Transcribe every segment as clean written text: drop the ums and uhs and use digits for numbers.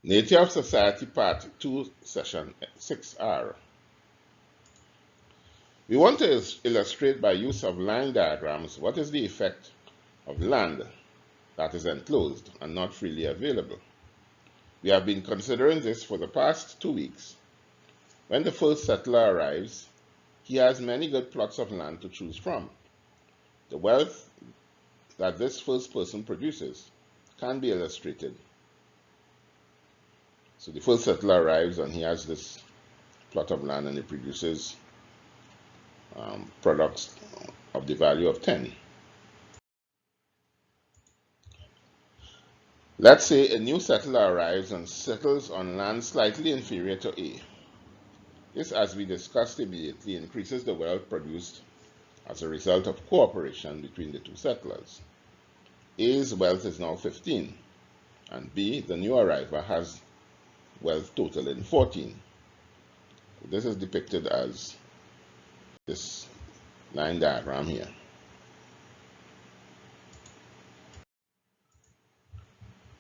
Nature of Society Part 2 Session 6R. We want to illustrate by use of line diagrams what is the effect of land that is enclosed and not freely available. We have been considering this for the past 2 weeks. When the first settler arrives, he has many good plots of land to choose from. The wealth that this first person produces can be illustrated. So the first settler arrives and he has this plot of land and he produces products of the value of 10. Let's say a new settler arrives and settles on land slightly inferior to A. This, as we discussed immediately, increases the wealth produced as a result of cooperation between the two settlers. A's wealth is now 15, and B, the new arrival, has wealth totaling 14. This is depicted as this line diagram here.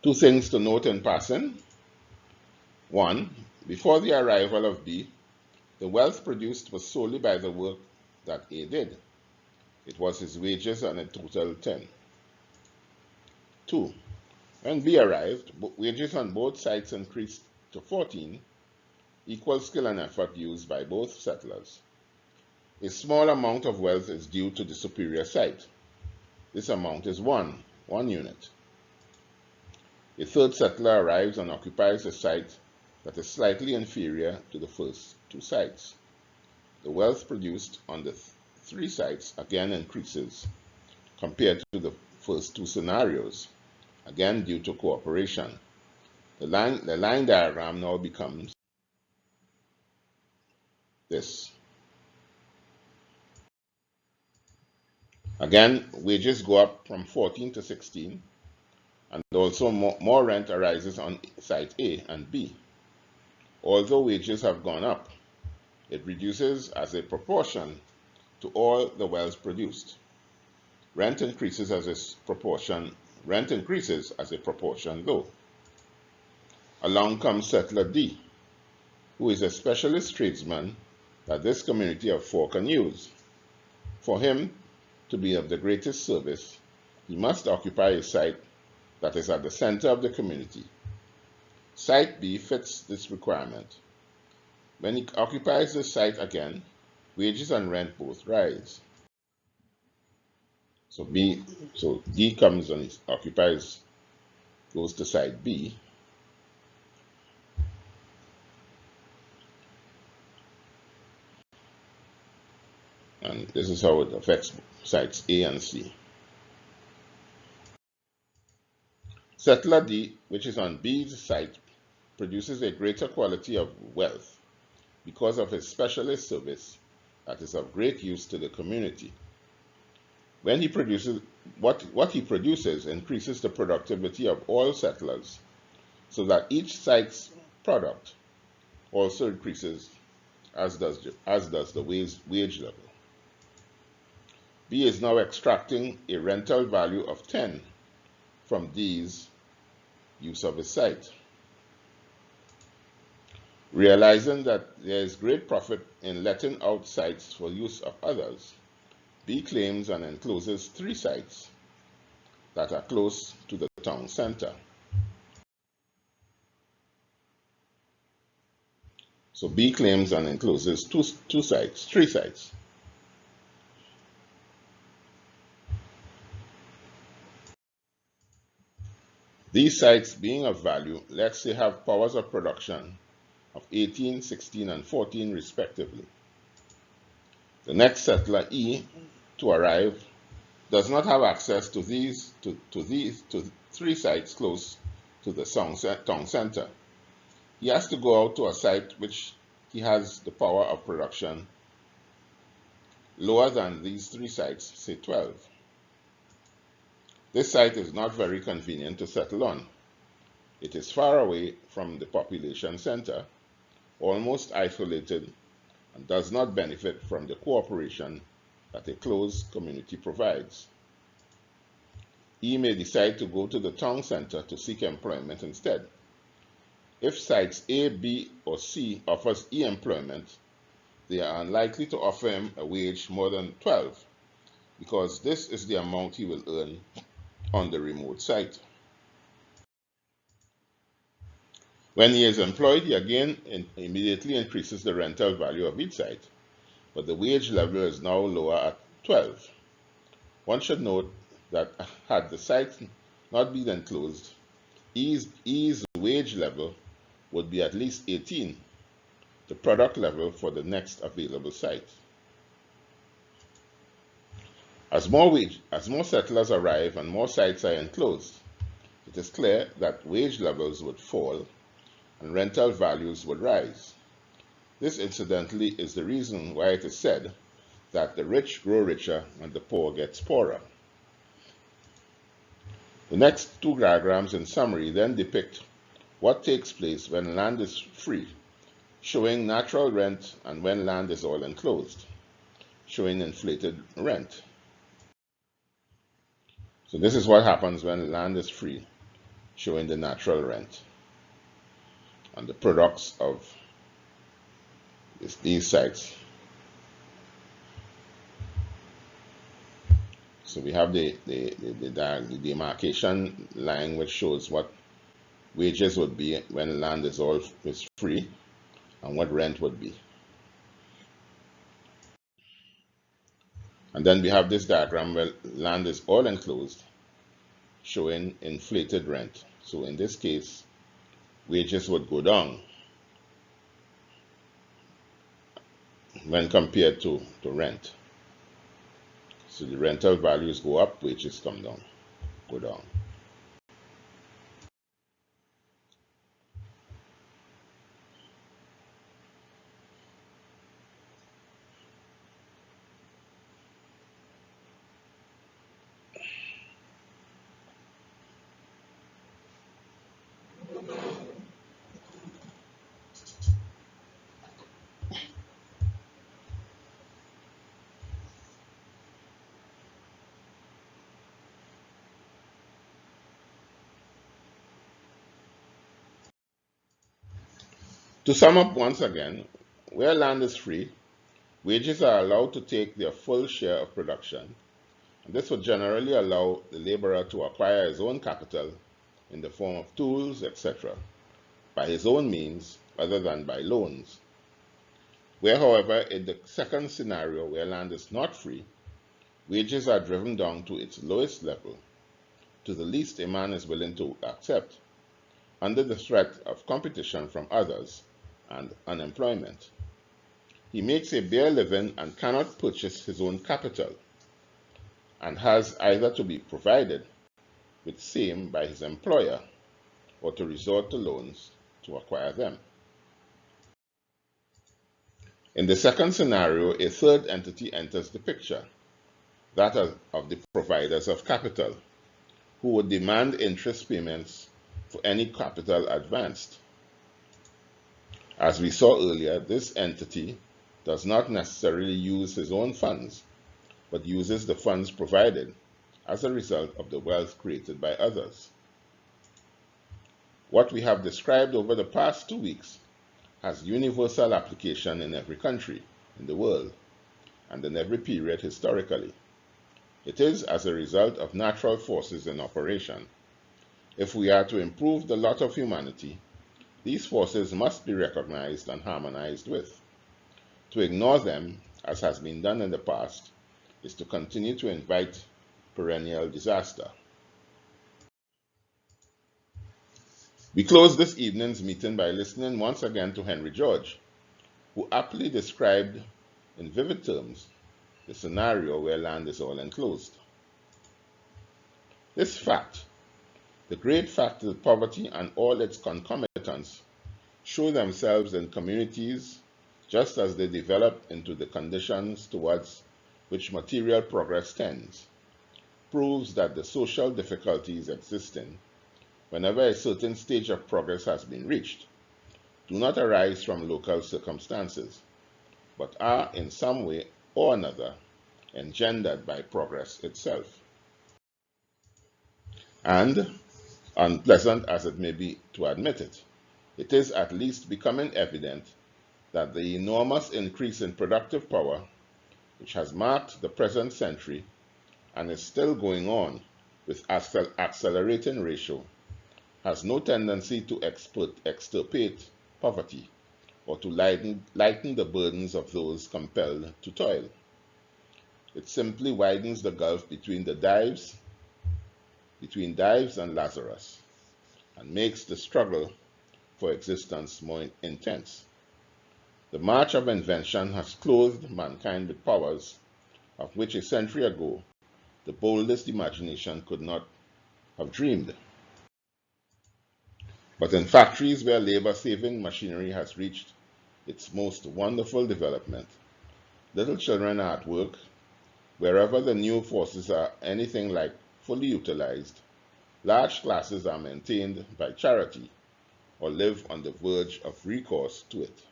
Two things to note in passing. One, before the arrival of B, the wealth produced was solely by the work that A did. It was his wages and it totaled 10. Two, when B arrived, wages on both sides increased to 14, equal skill and effort used by both settlers. A small amount of wealth is due to the superior site. This amount is one unit. A third settler arrives and occupies a site that is slightly inferior to the first two sites. The wealth produced on the three sites again increases compared to the first two scenarios, again due to cooperation. The line diagram now becomes this. Again, wages go up from 14 to 16, and also more rent arises on site A and B. Although wages have gone up, it reduces as a proportion to all the wealth produced. Rent increases as a proportion though. Along comes settler D, who is a specialist tradesman that this community of four can use. For him to be of the greatest service, he must occupy a site that is at the center of the community. Site B fits this requirement. When he occupies this site again, wages and rent both rise. So D comes and goes to site B. And this is how it affects sites A and C. Settler D, which is on B's site, produces a greater quality of wealth because of his specialist service that is of great use to the community. When he produces, what he produces increases the productivity of all settlers, so that each site's product also increases, as does the wage level. B is now extracting a rental value of 10 from D's use of his site. Realizing that there is great profit in letting out sites for use of others, B claims and encloses 3 sites that are close to the town center. So B claims and encloses 3 sites. These sites, being of value, let's say have powers of production of 18, 16, and 14 respectively. The next settler, E, to arrive, does not have access to these 3 sites close to the town center. He has to go out to a site which he has the power of production lower than these 3 sites, say 12. This site is not very convenient to settle on. It is far away from the population center, almost isolated, and does not benefit from the cooperation that a close community provides. E may decide to go to the town center to seek employment instead. If sites A, B, or C offers E employment, they are unlikely to offer him a wage more than 12 because this is the amount he will earn on the remote site. When he is employed, he again immediately increases the rental value of each site, but the wage level is now lower at 12. One should note that had the site not been enclosed, E's wage level would be at least 18, the product level for the next available site. As more settlers arrive and more sites are enclosed, it is clear that wage levels would fall and rental values would rise. This, incidentally, is the reason why it is said that the rich grow richer and the poor gets poorer. The next two diagrams in summary then depict what takes place when land is free, showing natural rent, and when land is all enclosed, showing inflated rent. So this is what happens when land is free, showing the natural rent and the products of these sites. So we have the demarcation line which shows what wages would be when land is free and what rent would be. And then we have this diagram where land is all enclosed, showing inflated rent. So in this case, wages would go down when compared to rent. So the rental values go up, wages go down. To sum up once again, where land is free, wages are allowed to take their full share of production, and this would generally allow the laborer to acquire his own capital in the form of tools, etc., by his own means other than by loans. Where, however, in the second scenario where land is not free, wages are driven down to its lowest level, to the least a man is willing to accept, under the threat of competition from others and unemployment. He makes a bare living and cannot purchase his own capital, and has either to be provided with same by his employer or to resort to loans to acquire them. In the second scenario, a third entity enters the picture, that of the providers of capital, who would demand interest payments for any capital advanced. As we saw earlier, this entity does not necessarily use his own funds, but uses the funds provided as a result of the wealth created by others. What we have described over the past 2 weeks has universal application in every country in the world and in every period historically. It is as a result of natural forces in operation. If we are to improve the lot of humanity, these forces must be recognized and harmonized with. To ignore them, as has been done in the past, is to continue to invite perennial disaster. We close this evening's meeting by listening once again to Henry George, who aptly described in vivid terms the scenario where land is all enclosed. This fact, the great fact that poverty and all its concomitants show themselves in communities just as they develop into the conditions towards which material progress tends, proves that the social difficulties existing whenever a certain stage of progress has been reached do not arise from local circumstances, but are in some way or another engendered by progress itself. And, unpleasant as it may be to admit it, it is at least becoming evident that the enormous increase in productive power, which has marked the present century and is still going on with accelerating ratio, has no tendency to extirpate poverty or to lighten the burdens of those compelled to toil. It simply widens the gulf between Dives and Lazarus, and makes the struggle for existence more intense. The march of invention has clothed mankind with powers of which a century ago the boldest imagination could not have dreamed. But in factories where labor-saving machinery has reached its most wonderful development, little children are at work. Wherever the new forces are anything like fully utilized, large classes are maintained by charity or live on the verge of recourse to it.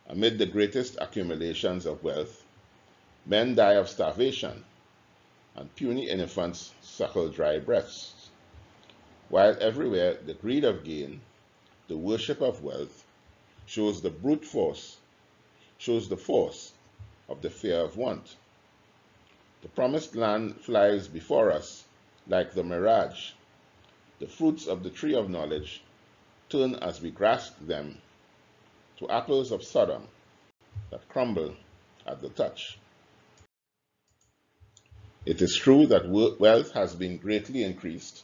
Amid the greatest accumulations of wealth, men die of starvation, and puny infants suckle dry breasts, while everywhere the greed of gain, the worship of wealth, shows the force of the fear of want. The promised land flies before us like the mirage. The fruits of the tree of knowledge turn as we grasp them to apples of Sodom that crumble at the touch. It is true that wealth has been greatly increased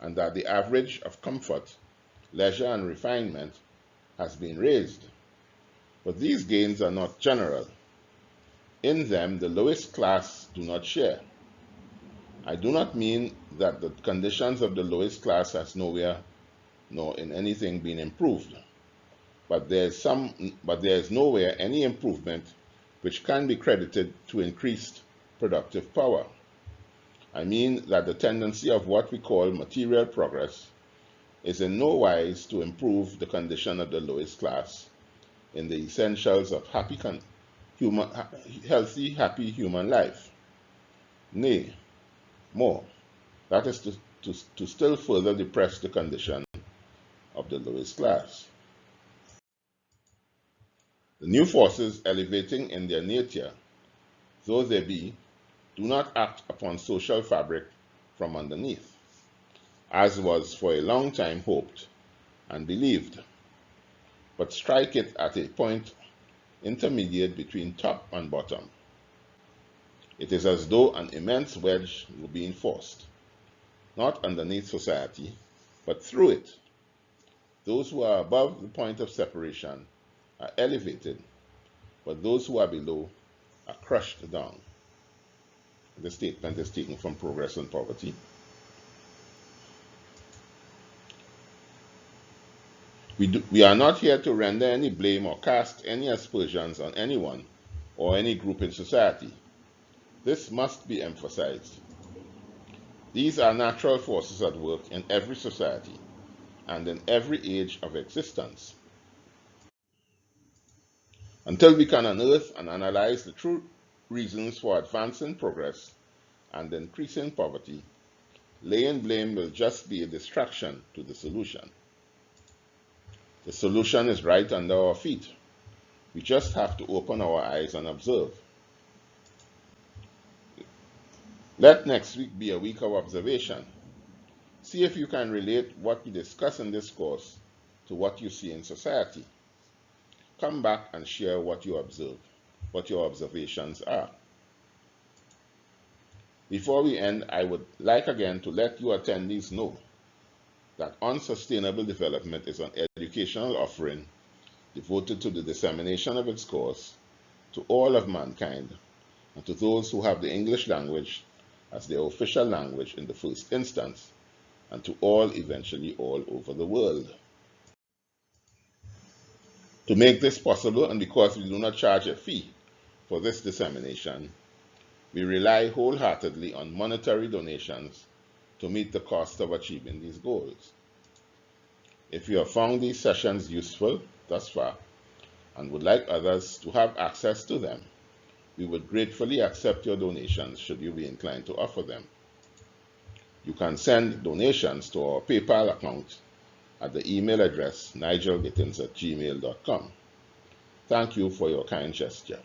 and that the average of comfort, leisure, and refinement has been raised. But these gains are not general. In them, the lowest class do not share. I do not mean that the conditions of the lowest class has nowhere nor in anything been improved, but there is nowhere any improvement which can be credited to increased productive power. I mean that the tendency of what we call material progress is in no wise to improve the condition of the lowest class in the essentials of healthy, happy human life. Nay, more, that is to still further depress the condition of the lowest class. The new forces elevating in their nature, though they be, do not act upon social fabric from underneath, as was for a long time hoped and believed, but strike it at a point intermediate between top and bottom. It is as though an immense wedge were being forced, not underneath society, but through it. Those who are above the point of separation are elevated, but those who are below are crushed down. This statement is taken from Progress and Poverty. We are not here to render any blame or cast any aspersions on anyone or any group in society. This must be emphasized. These are natural forces at work in every society and in every age of existence. Until we can unearth and analyze the true reasons for advancing progress and increasing poverty, laying blame will just be a distraction to the solution. The solution is right under our feet. We just have to open our eyes and observe. Let next week be a week of observation. See if you can relate what we discuss in this course to what you see in society. Come back and share what you observe, what your observations are. Before we end, I would like again to let you attendees know that Unsustainable Development is an educational offering devoted to the dissemination of its course to all of mankind and to those who have the English language as their official language in the first instance, and to all eventually all over the world. To make this possible, and because we do not charge a fee for this dissemination, we rely wholeheartedly on monetary donations to meet the cost of achieving these goals. If you have found these sessions useful thus far and would like others to have access to them, we would gratefully accept your donations should you be inclined to offer them. You can send donations to our PayPal account at the email address nigelgittins@gmail.com. Thank you for your kind gesture.